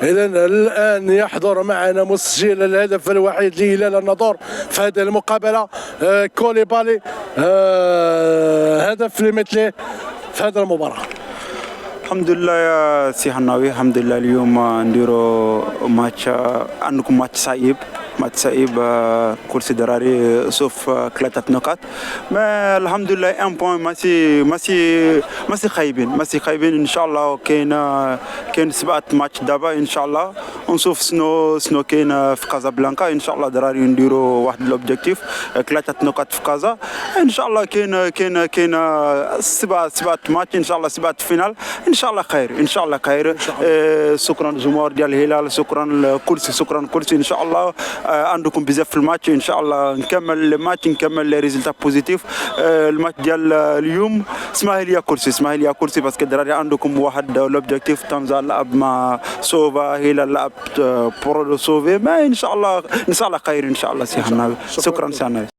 إذا الآن يحضر معنا مسجل الهدف الوحيد لهلال الناظور في هذه المقابلة، كوليبالي، هدف لمثله في هذه المباراة. الحمد لله يا سي حناوي، الحمد لله اليوم نديرو ماتش، عندكم ماتش صعيب، كرسي دراري سوف 3 نقاط، ما الحمد لله 1 بوين ماشي خايبين ان شاء الله. كاين 7 ماتش دابا ان شاء الله، ونشوف شنو كاين في كازابلانكا ان شاء الله. دراري نديروا واحد الاوبجيكتيف 3 نقاط في كازا ان شاء الله. كاين 7 ماتش ان شاء الله، 7 فينال ان شاء الله خير، ان شاء الله خير. شكرا الجمهور ديال الهلال، شكرا كرسي ان شاء الله. عندكم بزاف في الماتش ان شاء الله. نكمل الماتش، نكمل لي ريزلتا بوزيتيف. الماتش ديال اليوم اسمح لي يا كرسي باسكو الدراري عندكم واحد لوبجيكتيف. تنزا لعب مع سوفا، هلال لعب برودو سوفي، ما ان شاء الله خير ان شاء الله. سي حناوي، شكرا سي حناوي.